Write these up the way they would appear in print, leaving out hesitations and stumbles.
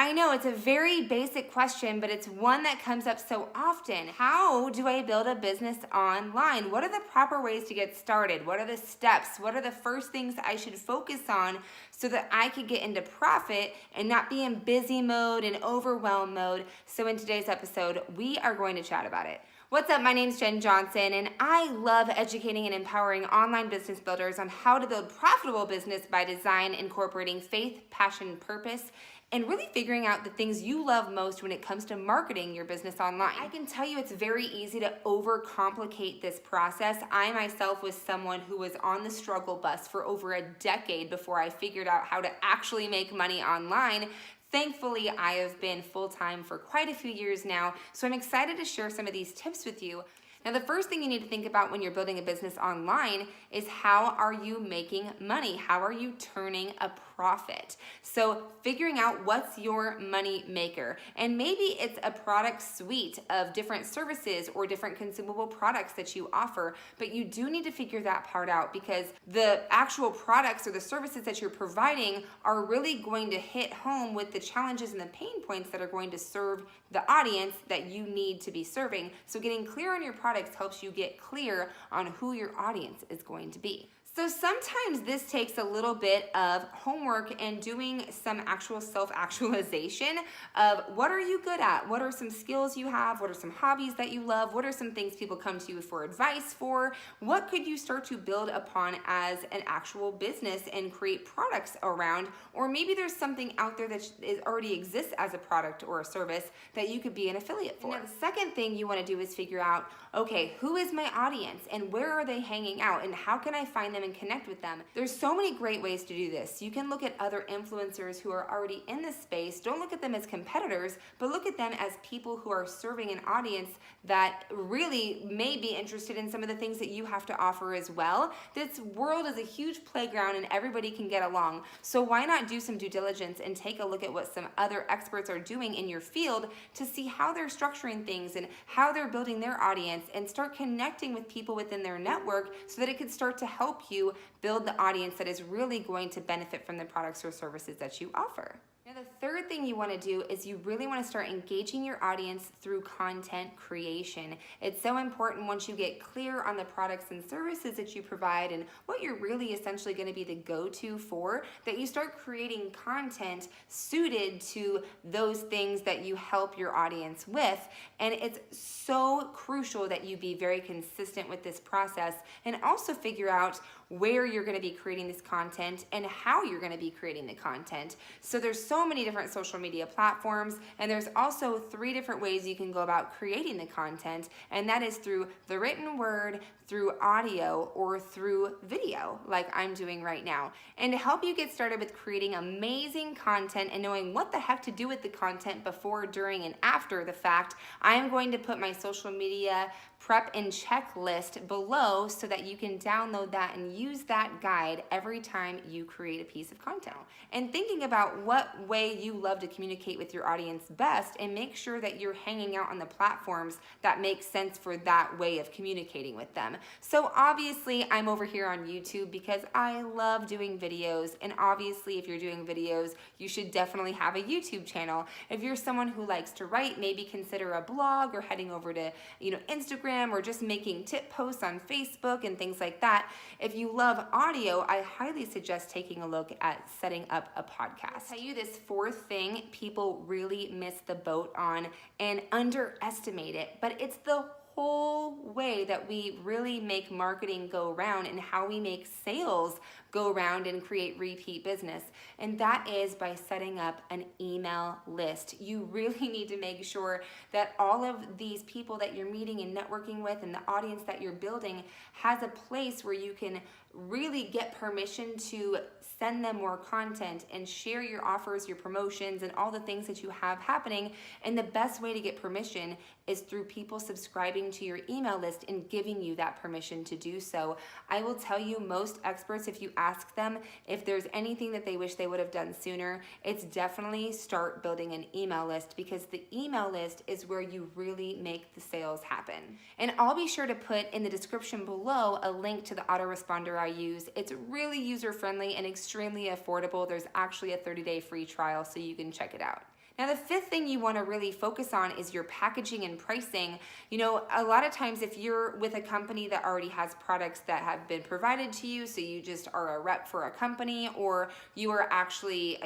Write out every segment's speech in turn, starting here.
I know it's a very basic question, but it's one that comes up so often. How do I build a business online? What are the proper ways to get started? What are the steps? What are the first things I should focus on so that I could get into profit and not be in busy mode and overwhelm mode? So in today's episode, we are going to chat about it. What's up? My name's Jen Johnson, and I love educating and empowering online business builders on how to build profitable business by design, incorporating faith, passion, purpose, and really figuring out the things you love most when it comes to marketing your business online. I can tell you it's very easy to overcomplicate this process. I myself was someone who was on the struggle bus for over a decade before I figured out how to actually make money online. Thankfully, I have been full-time for quite a few years now, so I'm excited to share some of these tips with you. Now, the first thing you need to think about when you're building a business online is how are you making money? How are you turning a profit? So figuring out what's your money maker. And maybe it's a product suite of different services or different consumable products that you offer, but you do need to figure that part out because the actual products or the services that you're providing are really going to hit home with the challenges and the pain points that are going to serve the audience that you need to be serving. So getting clear on your products helps you get clear on who your audience is going to be. So sometimes this takes a little bit of homework and doing some actual self-actualization of what are you good at? What are some skills you have? What are some hobbies that you love? What are some things people come to you for advice for? What could you start to build upon as an actual business and create products around? Or maybe there's something out there that already exists as a product or a service that you could be an affiliate for. Now, the second thing you want to do is figure out, okay, who is my audience and where are they hanging out and how can I find them and connect with them? There's so many great ways to do this. You can look at other influencers who are already in this space. Don't look at them as competitors, but look at them as people who are serving an audience that really may be interested in some of the things that you have to offer as well. This world is a huge playground and everybody can get along. So why not do some due diligence and take a look at what some other experts are doing in your field to see how they're structuring things and how they're building their audience and start connecting with people within their network so that it can start to help you build the audience that is really going to benefit from the products or services that you offer. Now, the third thing you want to do is you really want to start engaging your audience through content creation. It's so important once you get clear on the products and services that you provide and what you're really essentially going to be the go-to for, that you start creating content suited to those things that you help your audience with. And it's so crucial that you be very consistent with this process and also figure out where you're going to be creating this content and how you're going to be creating the content. So there's so many different social media platforms, and there's also 3 different ways you can go about creating the content, and that is through the written word, through audio, or through video like I'm doing right now. And to help you get started with creating amazing content and knowing what the heck to do with the content before, during, and after the fact, I am going to put my social media prep and checklist below so that you can download that and use that guide every time you create a piece of content. And thinking about what way you love to communicate with your audience best, and make sure that you're hanging out on the platforms that make sense for that way of communicating with them. So obviously I'm over here on YouTube because I love doing videos, and obviously if you're doing videos, you should definitely have a YouTube channel. If you're someone who likes to write, maybe consider a blog or heading over to Instagram, or just making tip posts on Facebook and things like that. If you love audio, I highly suggest taking a look at setting up a podcast. I'll tell you this 4th thing people really miss the boat on and underestimate it, but it's the whole way that we really make marketing go round and how we make sales go round and create repeat business. And that is by setting up an email list. You really need to make sure that all of these people that you're meeting and networking with and the audience that you're building has a place where you can really get permission to send them more content and share your offers, your promotions, and all the things that you have happening. And the best way to get permission is through people subscribing to your email list and giving you that permission to do so. I will tell you, most experts, if you ask them if there's anything that they wish they would have done sooner, it's definitely start building an email list, because the email list is where you really make the sales happen. And I'll be sure to put in the description below a link to the autoresponder I use. It's really user-friendly and extremely affordable. There's actually a 30-day free trial, so you can check it out. Now, the fifth thing you want to really focus on is your packaging and pricing. You know, a lot of times if you're with a company that already has products that have been provided to you, so you just are a rep for a company, or you are actually,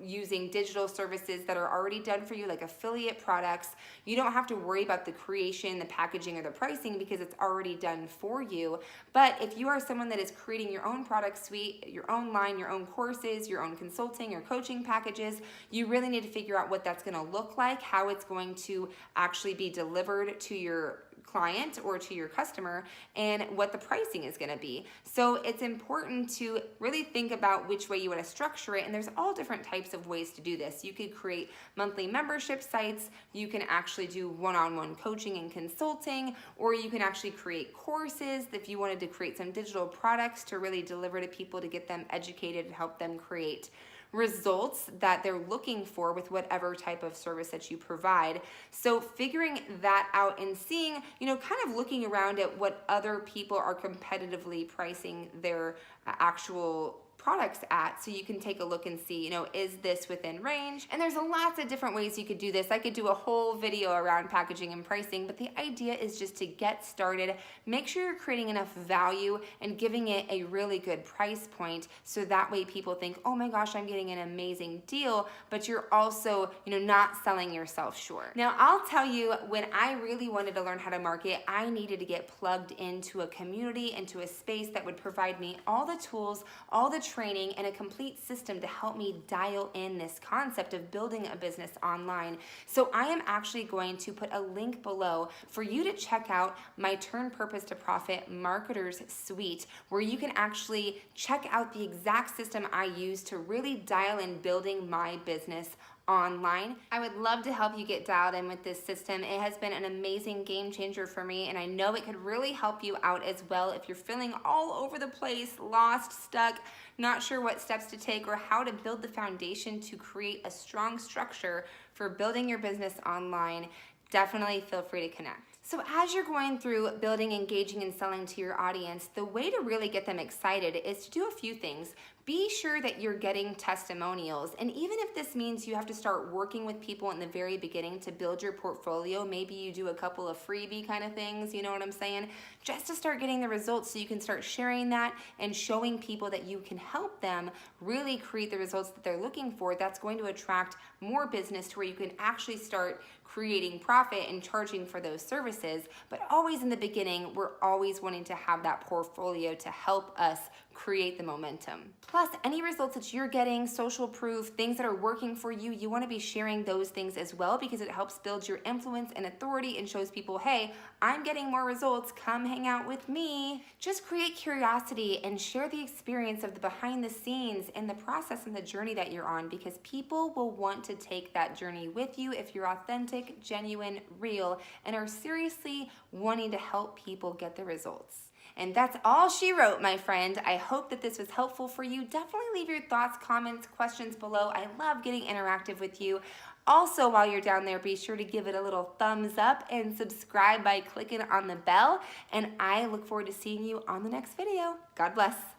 using digital services that are already done for you, like affiliate products, you don't have to worry about the creation, the packaging, or the pricing because it's already done for you. But if you are someone that is creating your own product suite, your own line, your own courses, your own consulting or coaching packages, you really need to figure out what that's going to look like, how it's going to actually be delivered to your client or to your customer, and what the pricing is going to be. So it's important to really think about which way you want to structure it, and there's all different types of ways to do this. You could create monthly membership sites, you can actually do one-on-one coaching and consulting, or you can actually create courses if you wanted to create some digital products to really deliver to people to get them educated and help them create results that they're looking for with whatever type of service that you provide. So figuring that out and seeing, kind of looking around at what other people are competitively pricing their actual products at, so you can take a look and see, is this within range? And there's lots of different ways you could do this. I could do a whole video around packaging and pricing, but the idea is just to get started, make sure you're creating enough value and giving it a really good price point, so that way people think, oh my gosh, I'm getting an amazing deal, but you're also, not selling yourself short. Now, I'll tell you, when I really wanted to learn how to market, I needed to get plugged into a community, into a space that would provide me all the tools, all the training, and a complete system to help me dial in this concept of building a business online. So I am actually going to put a link below for you to check out my Turn Purpose to Profit Marketers Suite, where you can actually check out the exact system I use to really dial in building my business online. I would love to help you get dialed in with this system. It has been an amazing game changer for me, and I know it could really help you out as well if you're feeling all over the place, lost, stuck, not sure what steps to take or how to build the foundation to create a strong structure for building your business online. Definitely feel free to connect. So as you're going through building, engaging, and selling to your audience, the way to really get them excited is to do a few things. Be sure that you're getting testimonials. And even if this means you have to start working with people in the very beginning to build your portfolio, maybe you do a couple of freebie kind of things, you know what I'm saying? Just to start getting the results so you can start sharing that and showing people that you can help them really create the results that they're looking for. That's going to attract more business to where you can actually start creating profit and charging for those services. But always in the beginning, we're always wanting to have that portfolio to help us create the momentum. Plus, any results that you're getting, social proof, things that are working for you, you want to be sharing those things as well, because it helps build your influence and authority and shows people, hey, I'm getting more results, come hang out with me. Just create curiosity and share the experience of the behind the scenes and the process and the journey that you're on, because people will want to take that journey with you if you're authentic, genuine, real, and are seriously wanting to help people get the results. And that's all she wrote, my friend. I hope that this was helpful for you. Definitely leave your thoughts, comments, questions below. I love getting interactive with you. Also, while you're down there, be sure to give it a little thumbs up and subscribe by clicking on the bell. And I look forward to seeing you on the next video. God bless.